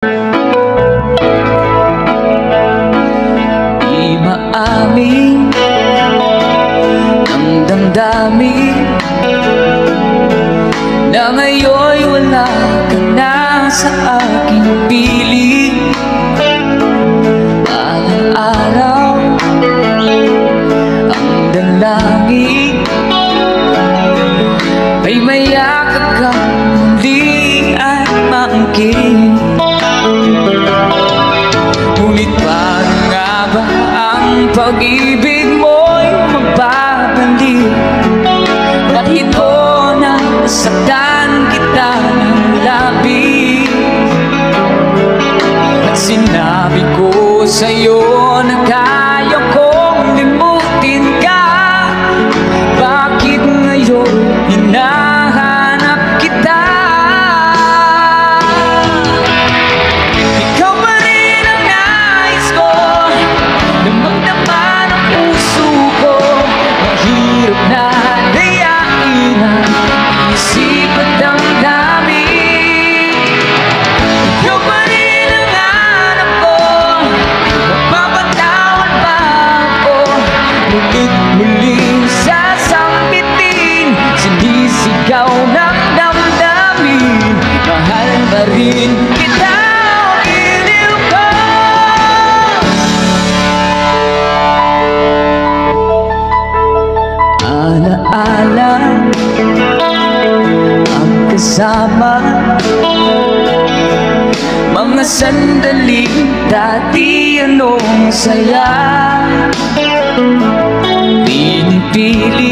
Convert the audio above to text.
Di maamin ng damdamin na ngayon'y wala ka na sa aking piling. Araw-araw ang dalangin ay mayakap kang muli at maangkin. Ngunit paano nga ba ang pag-ibig mo'y magbabalik? Kahit ito na nasaktan kita ng labis, at sinabi ko sa'yo na kaya kong limutin ka. Bakit ngayon hinahanap kita? Ikaw pa rin ang nais ko na magdama ng puso ko. Mahirap na dayain ang isip at damdamin. Ikaw pa rin ang hanap ko, mapapatawad ba ako? Ngunit muling sasambitin, sinisigaw ng damdamin. Mahal pa rin kita, giliw ko. Alaala ang kasama, mga sandaling dati anong saya. Pinipili